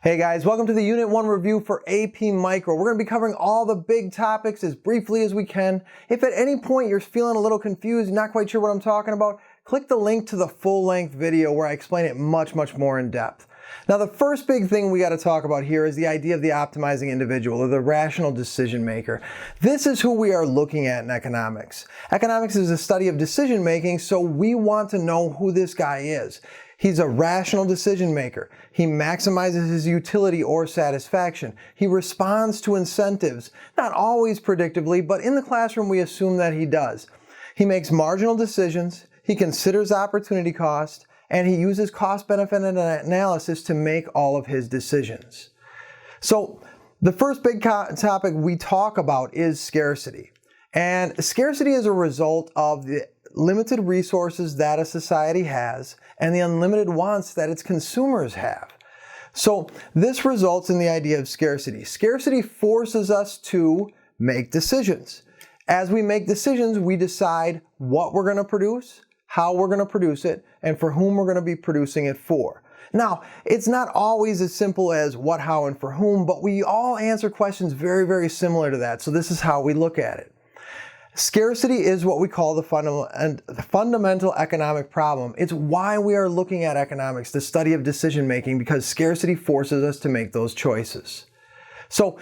Hey guys, welcome to the Unit 1 review for AP Micro. We're going to be covering all the big topics as briefly as we can. If at any point you're feeling a little confused, not quite sure what I'm talking about, click the link to the full-length video where I explain it much more in depth. Now the first big thing we got to talk about here is the idea of the optimizing individual, or the rational decision maker. This is who we are looking at in economics. Economics is a study of decision making, so we want to know who this guy is. He's a rational decision maker. He maximizes his utility or satisfaction. He responds to incentives, not always predictably, but in the classroom we assume that he does. He makes marginal decisions, he considers opportunity cost, and he uses cost-benefit analysis to make all of his decisions. So the first big topic we talk about is scarcity. And scarcity is a result of the limited resources that a society has and the unlimited wants that its consumers have. So this results in the idea of scarcity. Scarcity forces us to make decisions. As we make decisions, we decide what we're going to produce, how we're going to produce it, and for whom we're going to be producing it for. Now, it's not always as simple as what, how, and for whom, but we all answer questions very similar to that. So this is how we look at it. Scarcity is what we call the fundamental economic problem. It's why we are looking at economics, the study of decision making, because scarcity forces us to make those choices. So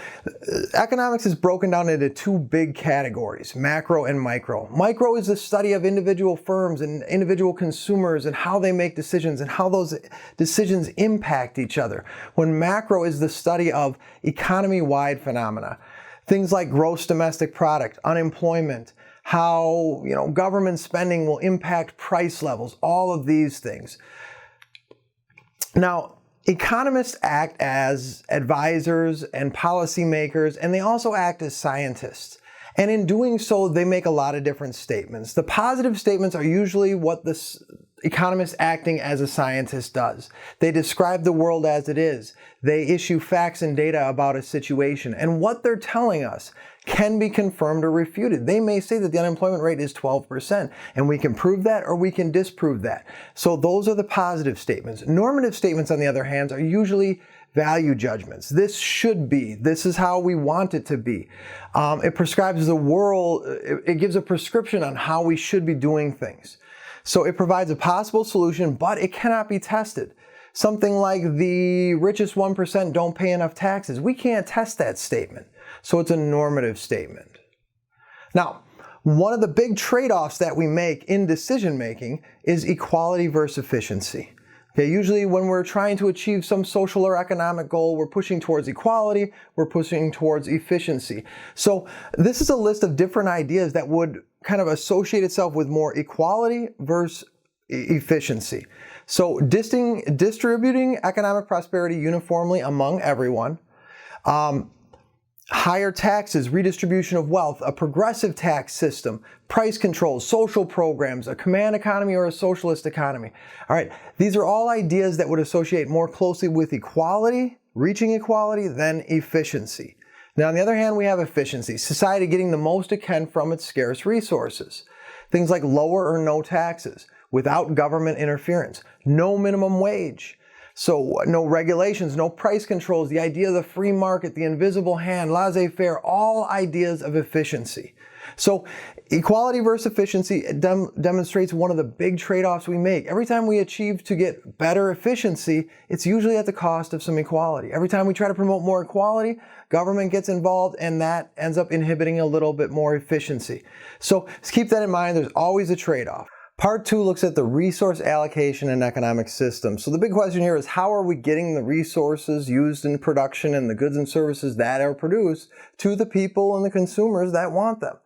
economics is broken down into two big categories, macro and micro. Micro is the study of individual firms and individual consumers and how they make decisions and how those decisions impact each other. When macro is the study of economy-wide phenomena. Things like gross domestic product, unemployment, how government spending will impact price levels, all of these things. Now, economists act as advisors and policymakers, and they also act as scientists. And in doing so, they make a lot of different statements. The positive statements are usually what the economist acting as a scientist does. They describe the world as it is. They issue facts and data about a situation. And what they're telling us can be confirmed or refuted. They may say that the unemployment rate is 12%, and we can prove that or we can disprove that. So those are the positive statements. Normative statements, on the other hand, are usually value judgments. This should be. This is how we want it to be. It prescribes the world. It gives a prescription on how we should be doing things. So it provides a possible solution, but it cannot be tested. Something like the richest 1% don't pay enough taxes. We can't test that statement. So it's a normative statement. Now, one of the big trade-offs that we make in decision making is equality versus efficiency. Okay, usually when we're trying to achieve some social or economic goal, we're pushing towards equality, we're pushing towards efficiency. So this is a list of different ideas that would kind of associate itself with more equality versus efficiency. So distributing economic prosperity uniformly among everyone, higher taxes, redistribution of wealth, a progressive tax system, price controls, social programs, a command economy or a socialist economy. All right, these are all ideas that would associate more closely with equality, reaching equality, than efficiency. Now, on the other hand, we have efficiency, society getting the most it can from its scarce resources. Things like lower or no taxes, without government interference, no minimum wage. So no regulations, no price controls, the idea of the free market, the invisible hand, laissez-faire, all ideas of efficiency. So equality versus efficiency demonstrates one of the big trade-offs we make. Every time we achieve to get better efficiency, it's usually at the cost of some equality. Every time we try to promote more equality, government gets involved and that ends up inhibiting a little bit more efficiency. So keep that in mind, there's always a trade-off. Part 2 looks at the resource allocation in economic systems. So the big question here is, how are we getting the resources used in production and the goods and services that are produced to the people and the consumers that want them?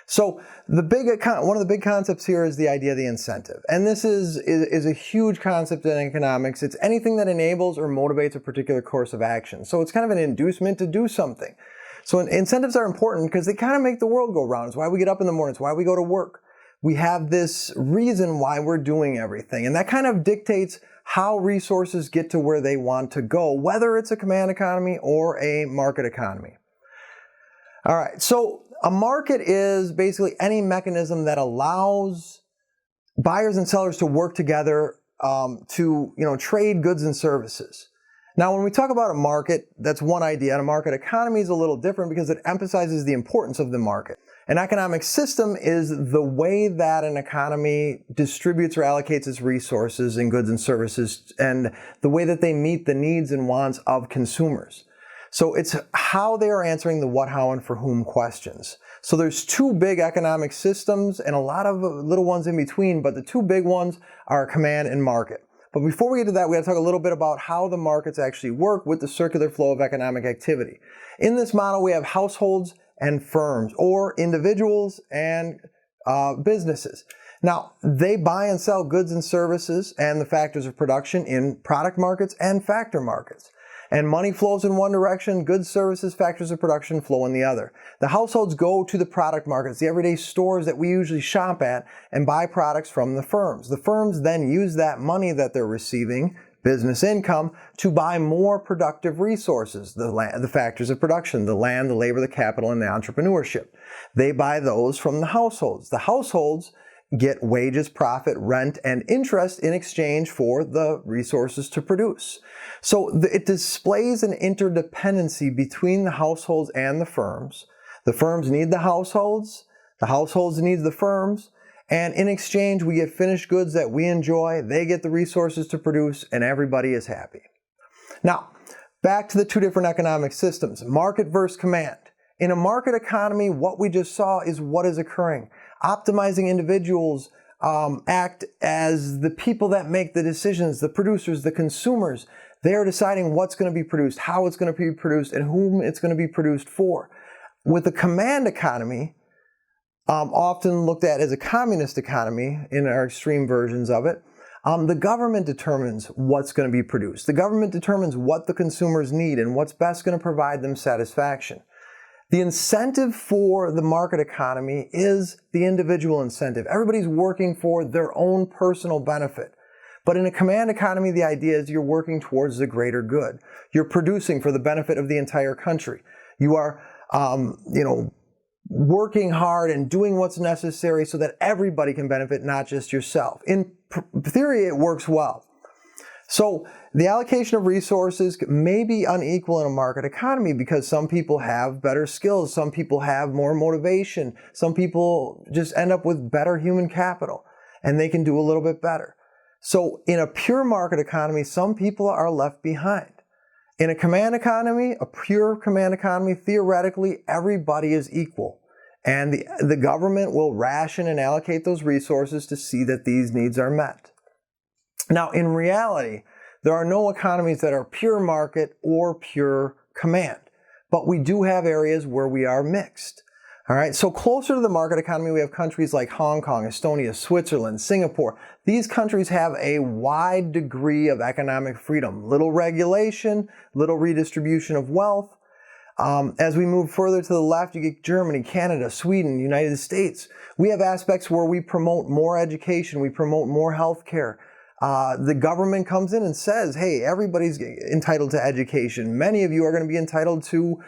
So one of the big concepts here is the idea of the incentive. And this is a huge concept in economics. It's anything that enables or motivates a particular course of action. So it's kind of an inducement to do something. So incentives are important because they kind of make the world go round. It's why we get up in the morning. It's why we go to work. We have this reason why we're doing everything. And that kind of dictates how resources get to where they want to go, whether it's a command economy or a market economy. All right, so a market is basically any mechanism that allows buyers and sellers to work together to trade goods and services. Now, when we talk about a market, that's one idea, and a market economy is a little different because it emphasizes the importance of the market. An economic system is the way that an economy distributes or allocates its resources in goods and services, and the way that they meet the needs and wants of consumers. So it's how they are answering the what, how, and for whom questions. So there's two big economic systems and a lot of little ones in between, but the two big ones are command and market. But before we get to that, we have to talk a little bit about how the markets actually work with the circular flow of economic activity. In this model, we have households and firms, or individuals and businesses. Now, they buy and sell goods and services and the factors of production in product markets and factor markets. And money flows in one direction, goods, services, factors of production flow in the other. The households go to the product markets, the everyday stores that we usually shop at, and buy products from the firms. The firms then use that money that they're receiving, business income, to buy more productive resources, the factors of production, the land, the labor, the capital, and the entrepreneurship. They buy those from the households. The households get wages, profit, rent, and interest in exchange for the resources to produce. So it displays an interdependency between the households and the firms. The firms need the households need the firms, and in exchange we get finished goods that we enjoy, they get the resources to produce, and everybody is happy. Now, back to the two different economic systems, market versus command. In a market economy, what we just saw is what is occurring. Optimizing individuals act as the people that make the decisions, the producers, the consumers. They are deciding what's going to be produced, how it's going to be produced, and whom it's going to be produced for. With the command economy, often looked at as a communist economy in our extreme versions of it, the government determines what's going to be produced. The government determines what the consumers need and what's best going to provide them satisfaction. The incentive for the market economy is the individual incentive. Everybody's working for their own personal benefit. But in a command economy, the idea is you're working towards the greater good. You're producing for the benefit of the entire country. You are, working hard and doing what's necessary so that everybody can benefit, not just yourself. In theory, it works well. So the allocation of resources may be unequal in a market economy because some people have better skills, some people have more motivation, some people just end up with better human capital, and they can do a little bit better. So in a pure market economy, some people are left behind. In a command economy, a pure command economy, theoretically, everybody is equal. And the government will ration and allocate those resources to see that these needs are met. Now, in reality, there are no economies that are pure market or pure command, but we do have areas where we are mixed. All right, so closer to the market economy, we have countries like Hong Kong, Estonia, Switzerland, Singapore. These countries have a wide degree of economic freedom, little regulation, little redistribution of wealth. As we move further to the left, you get Germany, Canada, Sweden, United States. We have aspects where we promote more education, we promote more health care. The government comes in and says, hey, everybody's entitled to education. Many of you are going to be entitled to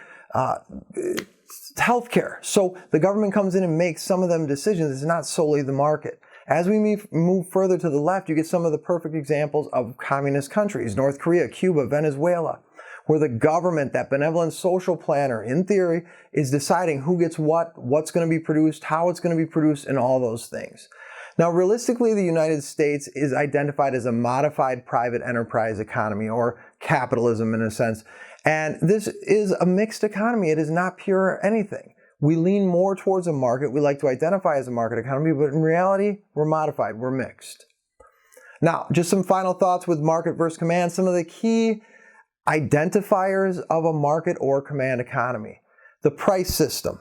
health care. So the government comes in and makes some of them decisions. It's not solely the market. As we move further to the left, you get some of the perfect examples of communist countries, North Korea, Cuba, Venezuela, where the government, that benevolent social planner, in theory, is deciding who gets what's going to be produced, how it's going to be produced, and all those things. Now, realistically, the United States is identified as a modified private enterprise economy, or capitalism in a sense. And this is a mixed economy. It is not pure anything. We lean more towards a market. We like to identify as a market economy, but in reality, we're modified. We're mixed. Now, just some final thoughts with market versus command. Some of the key identifiers of a market or command economy: the price system,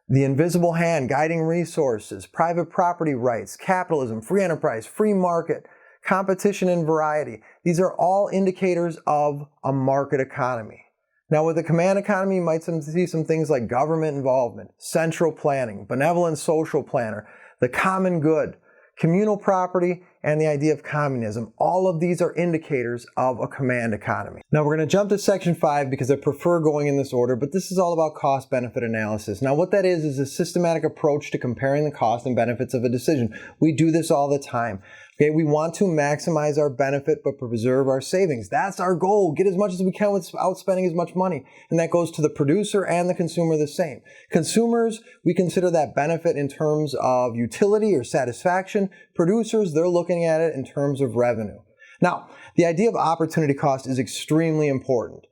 the invisible hand guiding resources, private property rights, capitalism, free enterprise, free market, competition and variety. These are all indicators of a market economy. Now, with the command economy, you might see some things like government involvement, central planning, benevolent social planner, the common good, communal property, and the idea of communism. All of these are indicators of a command economy. Now we're going to jump to section 5 because I prefer going in this order, but this is all about cost-benefit analysis. Now what that is a systematic approach to comparing the cost and benefits of a decision. We do this all the time. Okay, we want to maximize our benefit but preserve our savings. That's our goal. Get as much as we can without spending as much money. And that goes to the producer and the consumer the same. Consumers, we consider that benefit in terms of utility or satisfaction. Producers, they're looking at it in terms of revenue. Now, the idea of opportunity cost is extremely important.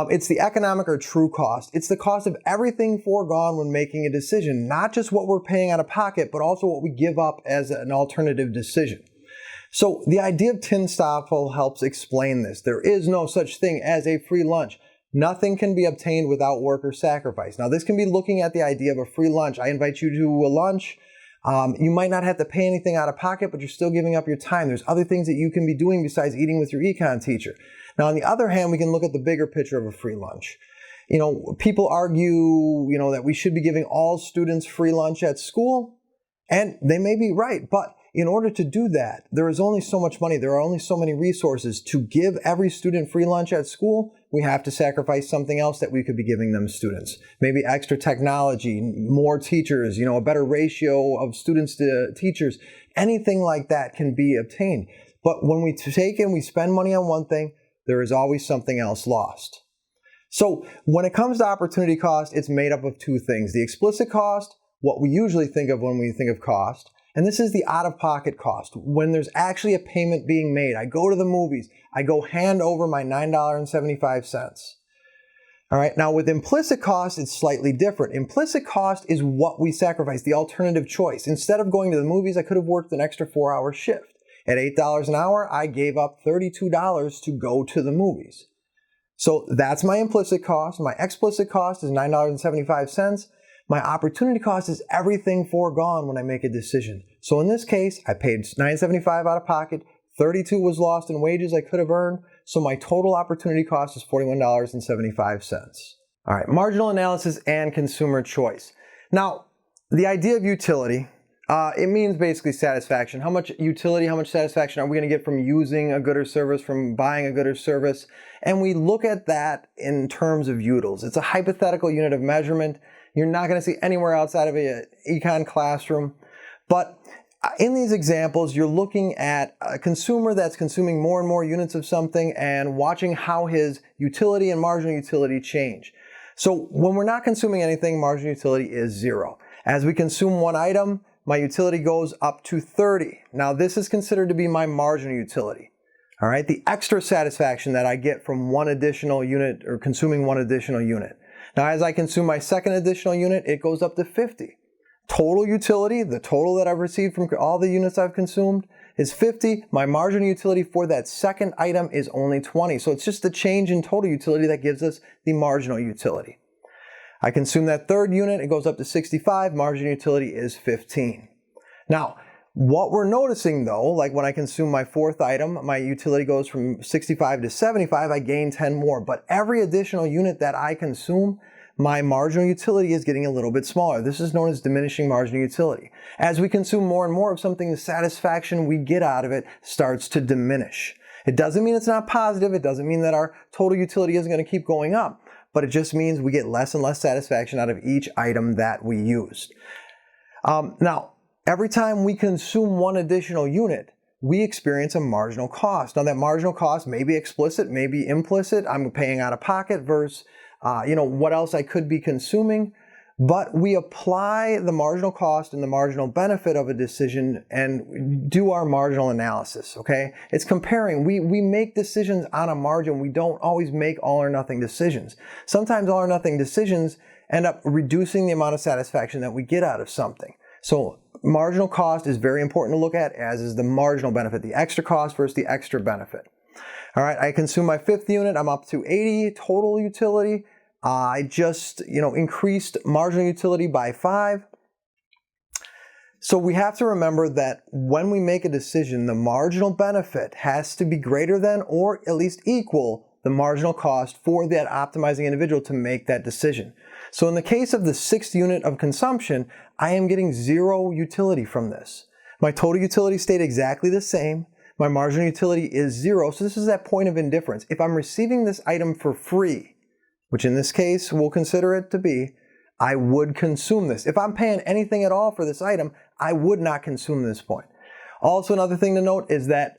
It's the economic or true cost. It's the cost of everything foregone when making a decision, not just what we're paying out of pocket, but also what we give up as an alternative decision. So the idea of Tinstoffel helps explain this. There is no such thing as a free lunch. Nothing can be obtained without work or sacrifice. Now, this can be looking at the idea of a free lunch. I invite you to a lunch. You might not have to pay anything out of pocket, but you're still giving up your time. There's other things that you can be doing besides eating with your econ teacher. Now, on the other hand, we can look at the bigger picture of a free lunch. People argue, that we should be giving all students free lunch at school, and they may be right, but in order to do that, there is only so much money, there are only so many resources. To give every student free lunch at school, we have to sacrifice something else that we could be giving them students. Maybe extra technology, more teachers, a better ratio of students to teachers. Anything like that can be obtained. But when we take and we spend money on one thing, there is always something else lost. So when it comes to opportunity cost, it's made up of two things. The explicit cost, what we usually think of when we think of cost, and this is the out-of-pocket cost, when there's actually a payment being made. I go to the movies, I go hand over my $9.75. All right, now with implicit cost, it's slightly different. Implicit cost is what we sacrifice, the alternative choice. Instead of going to the movies, I could have worked an extra 4-hour shift. At $8 an hour, I gave up $32 to go to the movies. So that's my implicit cost. My explicit cost is $9.75. My opportunity cost is everything foregone when I make a decision. So in this case, I paid $9.75 out of pocket, $32 was lost in wages I could have earned, so my total opportunity cost is $41.75. All right, marginal analysis and consumer choice. Now, the idea of utility, it means basically satisfaction. How much utility, how much satisfaction are we going to get from using a good or service, from buying a good or service? And we look at that in terms of utils. It's a hypothetical unit of measurement. You're not going to see anywhere outside of an econ classroom. But in these examples, you're looking at a consumer that's consuming more and more units of something and watching how his utility and marginal utility change. So when we're not consuming anything, marginal utility is 0. As we consume one item, my utility goes up to 30. Now this is considered to be my marginal utility. All right, the extra satisfaction that I get from one additional unit or consuming one additional unit. Now, as I consume my second additional unit, it goes up to 50. Total utility, the total that I've received from all the units I've consumed, is 50. My marginal utility for that second item is only 20. So it's just the change in total utility that gives us the marginal utility. I consume that third unit, it goes up to 65. Marginal utility is 15. Now, what we're noticing though, like when I consume my fourth item, my utility goes from 65 to 75, I gain 10 more. But every additional unit that I consume, my marginal utility is getting a little bit smaller. This is known as diminishing marginal utility. As we consume more and more of something, the satisfaction we get out of it starts to diminish. It doesn't mean it's not positive. It doesn't mean that our total utility isn't going to keep going up, but it just means we get less and less satisfaction out of each item that we used. Now, every time we consume one additional unit, we experience a marginal cost. Now that marginal cost may be explicit, may be implicit. I'm paying out of pocket versus, what else I could be consuming. But we apply the marginal cost and the marginal benefit of a decision and do our marginal analysis, okay? It's comparing. We make decisions on a margin. We don't always make all or nothing decisions. Sometimes all or nothing decisions end up reducing the amount of satisfaction that we get out of something. So marginal cost is very important to look at, as is the marginal benefit, the extra cost versus the extra benefit. All right, I consume my fifth unit, I'm up to 80 total utility. I just, increased marginal utility by 5. So we have to remember that when we make a decision, the marginal benefit has to be greater than or at least equal the marginal cost for that optimizing individual to make that decision. So in the case of the 6th unit of consumption, I am getting 0 utility from this. My total utility stayed exactly the same. My marginal utility is 0. So this is that point of indifference. If I'm receiving this item for free, which in this case we'll consider it to be, I would consume this. If I'm paying anything at all for this item, I would not consume this point. Also, another thing to note is that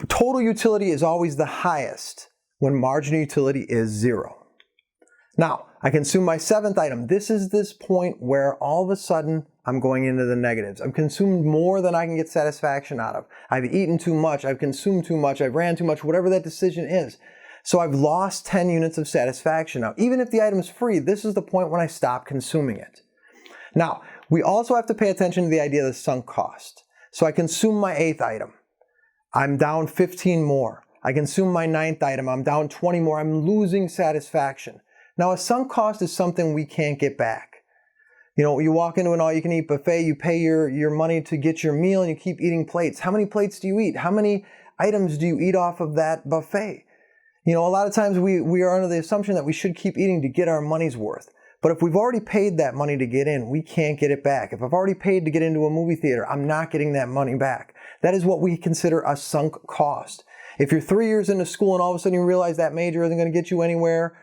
total utility is always the highest when marginal utility is 0. Now, I consume my 7th item. This is this point where all of a sudden I'm going into the negatives. I've consumed more than I can get satisfaction out of. I've eaten too much, I've consumed too much, I've ran too much, whatever that decision is. So I've lost 10 units of satisfaction. Now, even if the item is free, this is the point when I stop consuming it. Now, we also have to pay attention to the idea of the sunk cost. So I consume my 8th item. I'm down 15 more. I consume my 9th item. I'm down 20 more. I'm losing satisfaction. Now, a sunk cost is something we can't get back. You know, you walk into an all-you-can-eat buffet, you pay your money to get your meal, and you keep eating plates. How many plates do you eat? How many items do you eat off of that buffet? You know, a lot of times we are under the assumption that we should keep eating to get our money's worth. But if we've already paid that money to get in, we can't get it back. If I've already paid to get into a movie theater, I'm not getting that money back. That is what we consider a sunk cost. If you're 3 years into school and all of a sudden you realize that major isn't going to get you anywhere,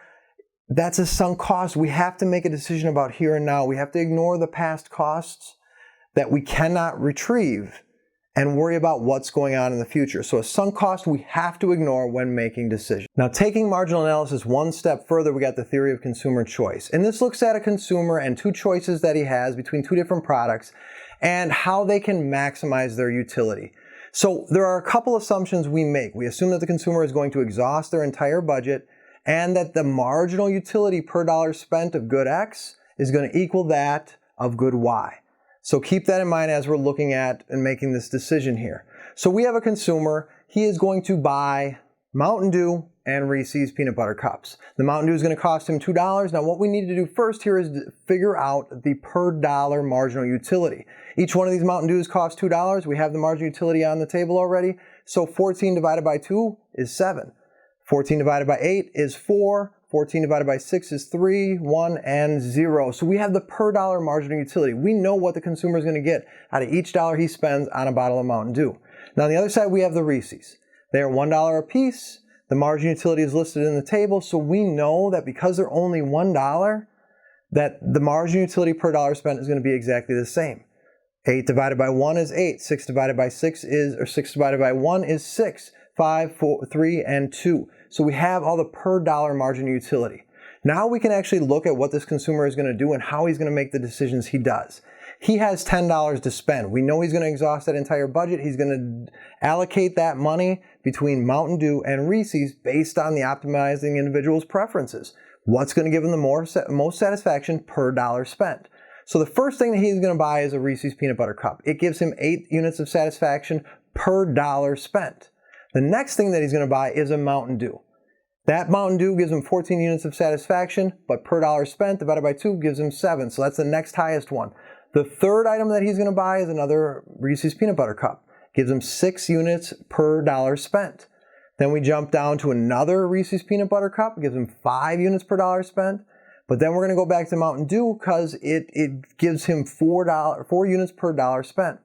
that's a sunk cost. We have to make a decision about here and now. We have to ignore the past costs that we cannot retrieve and worry about what's going on in the future. So a sunk cost we have to ignore when making decisions. Now, taking marginal analysis one step further, we got the theory of consumer choice. And this looks at a consumer and 2 choices that he has between 2 different products and how they can maximize their utility. So there are a couple assumptions we make. We assume that the consumer is going to exhaust their entire budget and that the marginal utility per dollar spent of good X is going to equal that of good Y. So keep that in mind as we're looking at and making this decision here. So we have a consumer, he is going to buy Mountain Dew and Reese's peanut butter cups. The Mountain Dew is going to cost him $2. Now what we need to do first here is figure out the per dollar marginal utility. Each one of these Mountain Dews costs $2. We have the marginal utility on the table already. So 14 divided by 2 is 7. 14 divided by 8 is 4. 14 divided by 6 is 3, 1, and 0. So we have the per dollar marginal utility. We know what the consumer is going to get out of each dollar he spends on a bottle of Mountain Dew. Now on the other side we have the Reese's. They are $1 a piece. The marginal utility is listed in the table, so we know that because they're only $1, that the marginal utility per dollar spent is going to be exactly the same. 8 divided by 1 is 8. 6 divided by 6 is, or 6 divided by 1 is 6. 5, 4, 3, and 2. So we have all the per dollar marginal utility. Now we can actually look at what this consumer is going to do and how he's going to make the decisions he does. He has $10 to spend. We know he's going to exhaust that entire budget. He's going to allocate that money between Mountain Dew and Reese's based on the optimizing individual's preferences. What's going to give him the most satisfaction per dollar spent? So the first thing that he's going to buy is a Reese's peanut butter cup. It gives him 8 units of satisfaction per dollar spent. The next thing that he's going to buy is a Mountain Dew. That Mountain Dew gives him 14 units of satisfaction, but per dollar spent divided by 2 gives him 7. So that's the next highest one. The third item that he's going to buy is another Reese's peanut butter cup. Gives him 6 units per dollar spent. Then we jump down to another Reese's peanut butter cup. Gives him 5 units per dollar spent. But then we're going to go back to Mountain Dew because it gives him 4 units per dollar spent.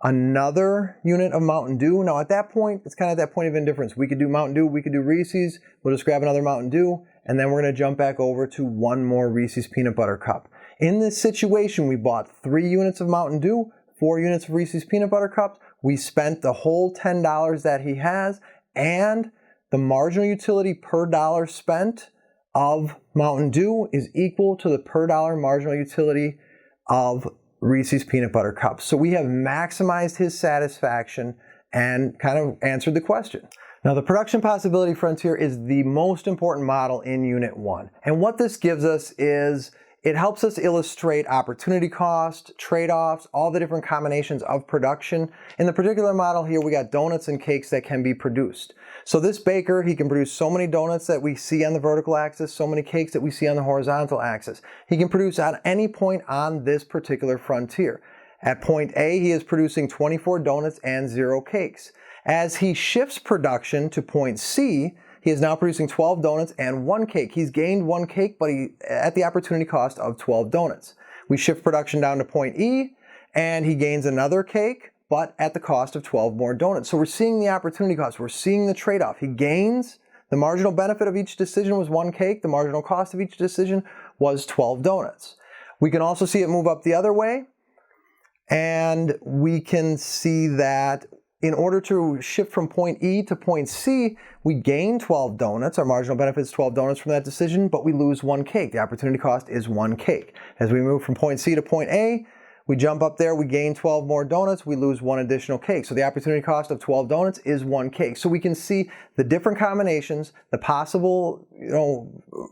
Another unit of Mountain Dew. Now at that point, it's kind of that point of indifference. We could do Mountain Dew, we could do Reese's. We'll just grab another Mountain Dew, and then we're going to jump back over to one more Reese's peanut butter cup. In this situation, we bought 3 units of Mountain Dew, 4 units of Reese's peanut butter cups. We spent the whole $10 that he has, and the marginal utility per dollar spent of Mountain Dew is equal to the per dollar marginal utility of Reese's peanut butter cups. So we have maximized his satisfaction and kind of answered the question. Now the production possibility frontier is the most important model in Unit 1. And what this gives us is it helps us illustrate opportunity cost, trade-offs, all the different combinations of production. In the particular model here, we got donuts and cakes that can be produced. So this baker, he can produce so many donuts that we see on the vertical axis, so many cakes that we see on the horizontal axis. He can produce at any point on this particular frontier. At point A, he is producing 24 donuts and 0 cakes. As he shifts production to point C, he is now producing 12 donuts and 1 cake. He's gained 1 cake, but at the opportunity cost of 12 donuts. We shift production down to point E, and he gains another cake, but at the cost of 12 more donuts. So we're seeing the opportunity cost. We're seeing the trade-off. He gains, the marginal benefit of each decision was 1 cake. The marginal cost of each decision was 12 donuts. We can also see it move up the other way. And we can see that in order to shift from point E to point C, we gain 12 donuts. Our marginal benefit is 12 donuts from that decision, but we lose one cake. The opportunity cost is one cake. As we move from point C to point A, we jump up there, we gain 12 more donuts, we lose one additional cake. So the opportunity cost of 12 donuts is one cake. So we can see the different combinations, the possible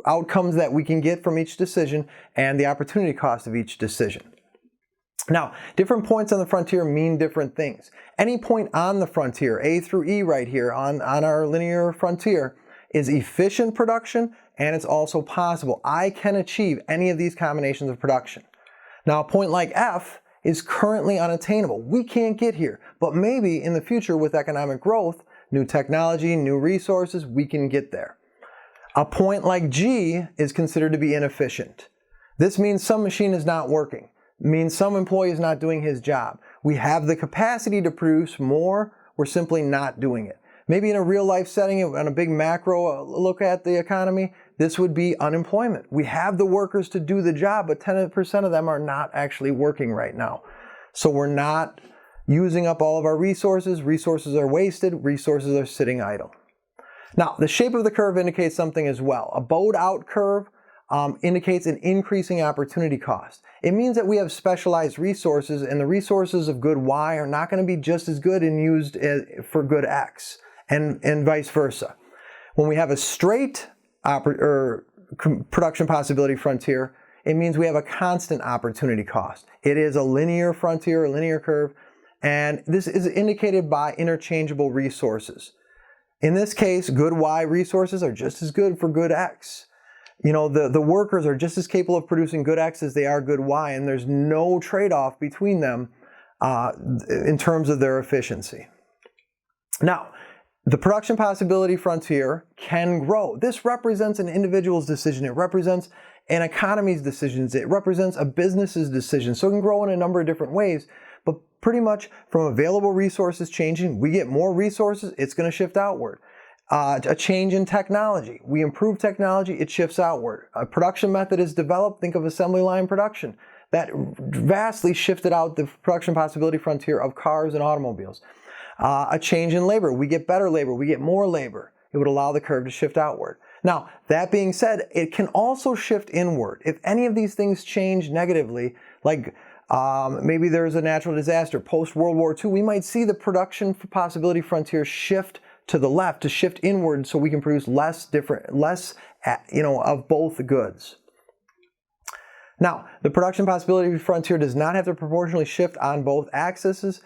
outcomes that we can get from each decision, and the opportunity cost of each decision. Now, different points on the frontier mean different things. Any point on the frontier, A through E right here on our linear frontier, is efficient production, and it's also possible. I can achieve any of these combinations of production. Now, a point like F is currently unattainable. We can't get here, but maybe in the future with economic growth, new technology, new resources, we can get there. A point like G is considered to be inefficient. This means some machine is not working. It means some employee is not doing his job. We have the capacity to produce more, we're simply not doing it. Maybe in a real life setting, on a big macro look at the economy, this would be unemployment. We have the workers to do the job, but 10% of them are not actually working right now. So we're not using up all of our resources. Resources are wasted. Resources are sitting idle. Now, the shape of the curve indicates something as well. A bowed out curve indicates an increasing opportunity cost. It means that we have specialized resources, and the resources of good Y are not going to be just as good and used for good X, and vice versa. When we have a straight production possibility frontier, it means we have a constant opportunity cost. It is a linear frontier, a linear curve, and this is indicated by interchangeable resources. In this case, good Y resources are just as good for good X. The workers are just as capable of producing good X as they are good Y, and there's no trade-off between them in terms of their efficiency. Now, the production possibility frontier can grow. This represents an individual's decision. It represents an economy's decisions. It represents a business's decision. So it can grow in a number of different ways, but pretty much from available resources changing, we get more resources, it's going to shift outward. A change in technology. We improve technology, it shifts outward. A production method is developed, think of assembly line production. That vastly shifted out the production possibility frontier of cars and automobiles. A change in labor. We get better labor, we get more labor. It would allow the curve to shift outward. Now, that being said, it can also shift inward. If any of these things change negatively, like maybe there's a natural disaster, post-World War II, we might see the production possibility frontier shift to the left, to shift inward so we can produce less of both goods. Now, the production possibility frontier does not have to proportionally shift on both axes.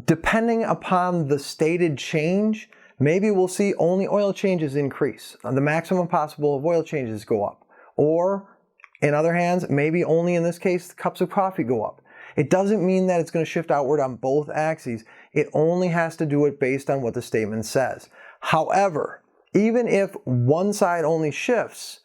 Depending upon the stated change, maybe we'll see only oil changes increase. The maximum possible of oil changes go up. Or, in other hands, maybe only in this case, the cups of coffee go up. It doesn't mean that it's going to shift outward on both axes. It only has to do it based on what the statement says. However, even if one side only shifts,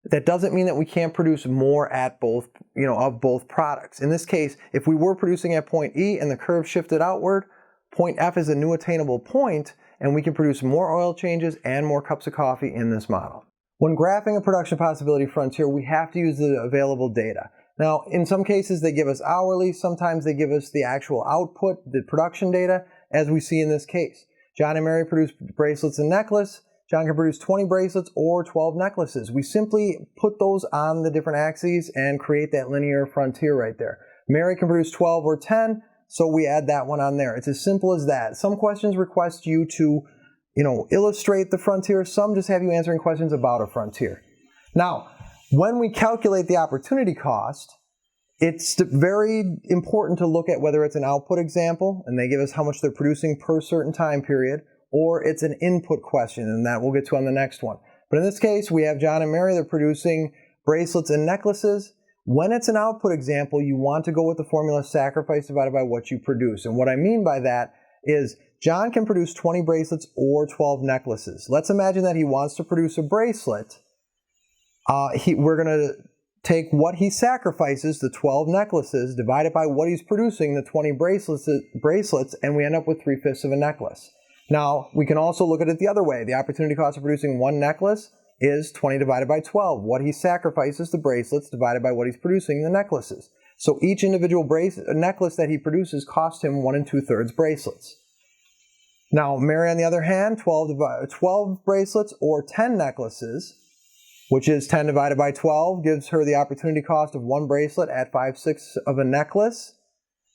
that doesn't mean that we can't produce more at both, of both products. In this case, if we were producing at point E and the curve shifted outward, point F is a new attainable point, and we can produce more oil changes and more cups of coffee in this model. When graphing a production possibility frontier, we have to use the available data. Now, in some cases, they give us hourly. Sometimes they give us the actual output, the production data, as we see in this case. John and Mary produced bracelets and necklace. John can produce 20 bracelets or 12 necklaces. We simply put those on the different axes and create that linear frontier right there. Mary can produce 12 or 10, so we add that one on there. It's as simple as that. Some questions request you to, illustrate the frontier. Some just have you answering questions about a frontier. Now, when we calculate the opportunity cost, it's very important to look at whether it's an output example, and they give us how much they're producing per certain time period, or it's an input question, and that we'll get to on the next one. But in this case, we have John and Mary, they're producing bracelets and necklaces. When it's an output example, you want to go with the formula sacrifice divided by what you produce. And what I mean by that is John can produce 20 bracelets or 12 necklaces. Let's imagine that he wants to produce a bracelet. We're going to take what he sacrifices, the 12 necklaces, divide it by what he's producing, the 20 bracelets, and we end up with 3/5 of a necklace. Now, we can also look at it the other way. The opportunity cost of producing one necklace is 20 divided by 12. What he sacrifices, the bracelets, divided by what he's producing, the necklaces. So each individual necklace that he produces cost him 1 2/3 bracelets. Now, Mary, on the other hand, 12 bracelets or 10 necklaces, which is 10 divided by 12, gives her the opportunity cost of 1 bracelet at 5/6 of a necklace.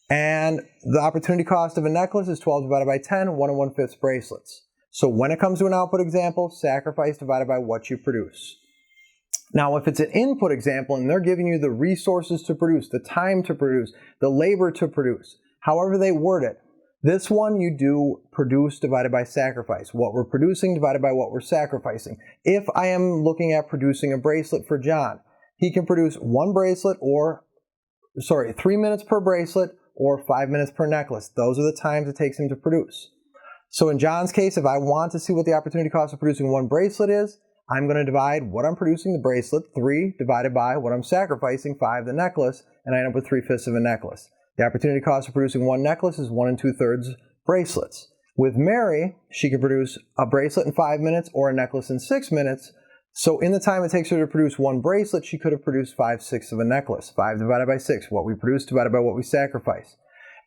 And the opportunity cost of a necklace is 12 divided by 10, 1 1/5 bracelets. So when it comes to an output example, sacrifice divided by what you produce. Now, if it's an input example and they're giving you the resources to produce, the time to produce, the labor to produce, however they word it, this one you do produce divided by sacrifice. What we're producing divided by what we're sacrificing. If I am looking at producing a bracelet for John, he can produce 1 bracelet 3 minutes per bracelet or 5 minutes per necklace. Those are the times it takes him to produce. So in John's case, if I want to see what the opportunity cost of producing 1 bracelet is, I'm going to divide what I'm producing, the bracelet, 3, divided by what I'm sacrificing, 5, the necklace, and I end up with 3/5 of a necklace. The opportunity cost of producing 1 necklace is 1 2/3 bracelets. With Mary, she can produce a bracelet in 5 minutes or a necklace in 6 minutes. So in the time it takes her to produce 1 bracelet, she could have produced 5/6 of a necklace. 5 divided by 6, what we produce divided by what we sacrifice.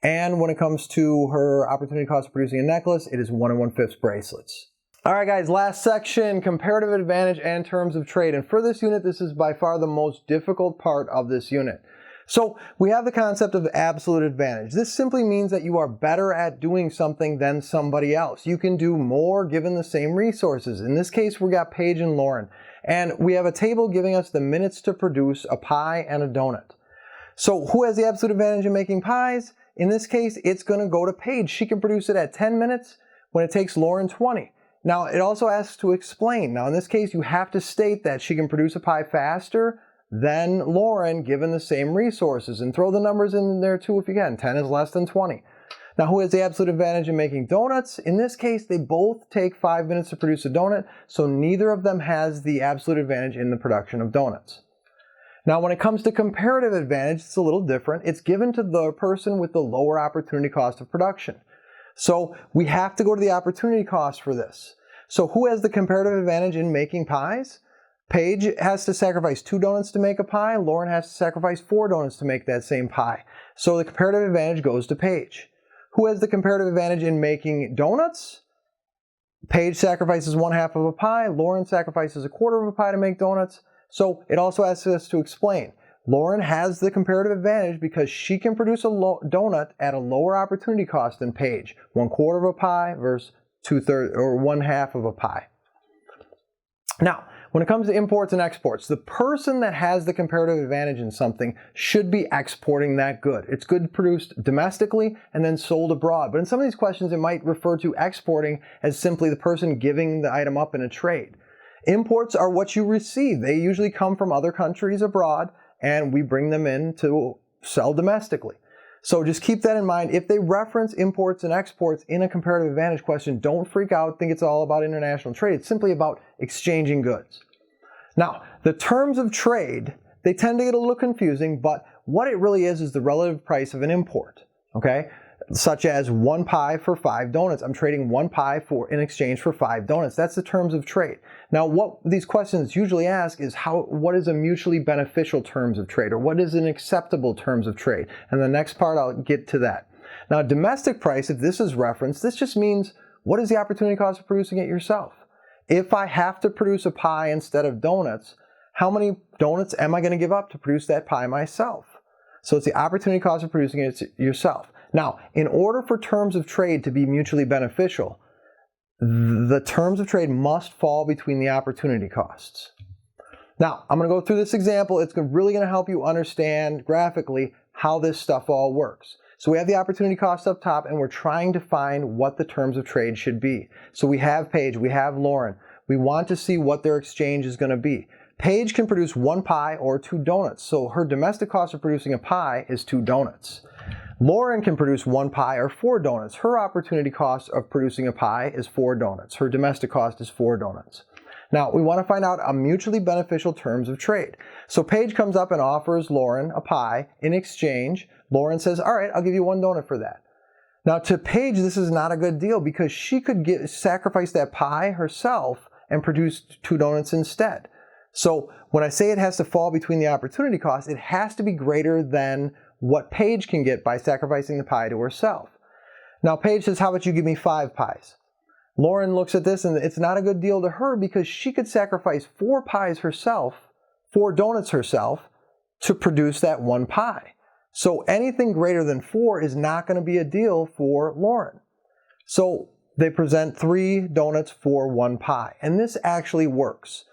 And when it comes to her opportunity cost of producing a necklace, it is 1 1/5 bracelets. All right, guys, last section, comparative advantage and terms of trade. And for this unit, this is by far the most difficult part of this unit. So we have the concept of absolute advantage. This simply means that you are better at doing something than somebody else. You can do more given the same resources. In this case, we got Paige and Lauren. And we have a table giving us the minutes to produce a pie and a donut. So who has the absolute advantage in making pies? In this case, it's going to go to Paige. She can produce it at 10 minutes when it takes Lauren 20. Now, it also asks to explain. Now, in this case, you have to state that she can produce a pie faster than Lauren given the same resources. And throw the numbers in there too if you can. 10 is less than 20. Now, who has the absolute advantage in making donuts? In this case, they both take 5 minutes to produce a donut, so neither of them has the absolute advantage in the production of donuts. Now, when it comes to comparative advantage, it's a little different. It's given to the person with the lower opportunity cost of production. So we have to go to the opportunity cost for this. So who has the comparative advantage in making pies? Paige has to sacrifice 2 donuts to make a pie. Lauren has to sacrifice 4 donuts to make that same pie. So the comparative advantage goes to Paige. Who has the comparative advantage in making donuts? Paige sacrifices 1/2 of a pie. Lauren sacrifices 1/4 of a pie to make donuts. So it also asks us to explain. Lauren has the comparative advantage because she can produce a donut at a lower opportunity cost than Paige. 1/4 of a pie versus 2/3 or 1/2 of a pie. Now, when it comes to imports and exports, the person that has the comparative advantage in something should be exporting that good. It's good produced domestically and then sold abroad. But in some of these questions, it might refer to exporting as simply the person giving the item up in a trade. Imports are what you receive. They usually come from other countries abroad, and we bring them in to sell domestically. So just keep that in mind. If they reference imports and exports in a comparative advantage question, don't freak out, think it's all about international trade. It's simply about exchanging goods. Now, the terms of trade, they tend to get a little confusing, but what it really is the relative price of an import, okay? Such as 1 pie for 5 donuts. I'm trading 1 pie in exchange for 5 donuts. That's the terms of trade. Now, what these questions usually ask is what is a mutually beneficial terms of trade, or what is an acceptable terms of trade? And the next part, I'll get to that. Now, domestic price, if this is referenced, this just means what is the opportunity cost of producing it yourself? If I have to produce a pie instead of donuts, how many donuts am I going to give up to produce that pie myself? So it's the opportunity cost of producing it yourself. Now, in order for terms of trade to be mutually beneficial, the terms of trade must fall between the opportunity costs. Now, I'm going to go through this example. It's really going to help you understand graphically how this stuff all works. So we have the opportunity cost up top, and we're trying to find what the terms of trade should be. So we have Paige, we have Lauren. We want to see what their exchange is going to be. Paige can produce 1 pie or 2 donuts, so her domestic cost of producing a pie is 2 donuts. Lauren can produce 1 pie or 4 donuts. Her opportunity cost of producing a pie is 4 donuts. Her domestic cost is 4 donuts. Now, we want to find out a mutually beneficial terms of trade. So Paige comes up and offers Lauren a pie. In exchange, Lauren says, all right, I'll give you 1 donut for that. Now, to Paige, this is not a good deal because she could sacrifice that pie herself and produce 2 donuts instead. So when I say it has to fall between the opportunity costs, it has to be greater than what Paige can get by sacrificing the pie to herself. Now Paige says, how about you give me 5 pies? Lauren looks at this and it's not a good deal to her because she could sacrifice 4 pies herself, 4 donuts herself, to produce that 1 pie. So anything greater than 4 is not going to be a deal for Lauren. So they present 3 donuts for 1 pie. And this actually works.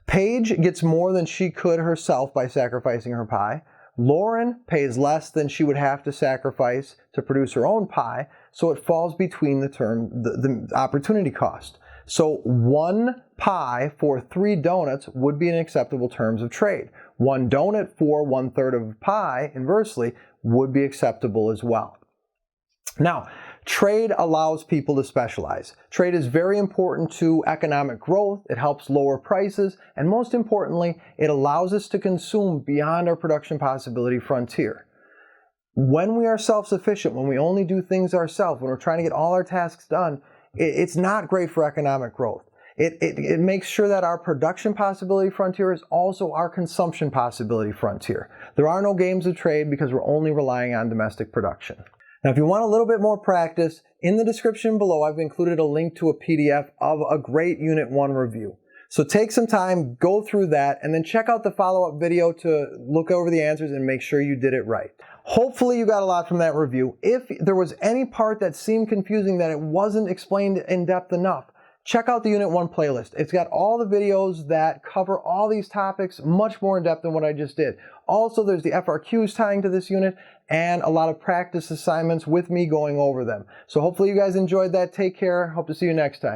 Paige gets more than she could herself by sacrificing her pie. Lauren pays less than she would have to sacrifice to produce her own pie. So it falls between the opportunity cost. So 1 pie for 3 donuts would be an acceptable terms of trade. 1 donut for 1/3 of a pie, inversely, would be acceptable as well. Now, trade allows people to specialize. Trade is very important to economic growth. It helps lower prices, and most importantly, it allows us to consume beyond our production possibility frontier. When we are self-sufficient, when we only do things ourselves, when we're trying to get all our tasks done, it's not great for economic growth. It makes sure that our production possibility frontier is also our consumption possibility frontier. There are no games of trade because we're only relying on domestic production. Now, if you want a little bit more practice, in the description below, I've included a link to a PDF of a great Unit 1 review. So take some time, go through that, and then check out the follow-up video to look over the answers and make sure you did it right. Hopefully you got a lot from that review. If there was any part that seemed confusing, that it wasn't explained in depth enough, check out the Unit 1 playlist. It's got all the videos that cover all these topics much more in depth than what I just did. Also, there's the FRQs tying to this unit and a lot of practice assignments with me going over them. So hopefully you guys enjoyed that. Take care. Hope to see you next time.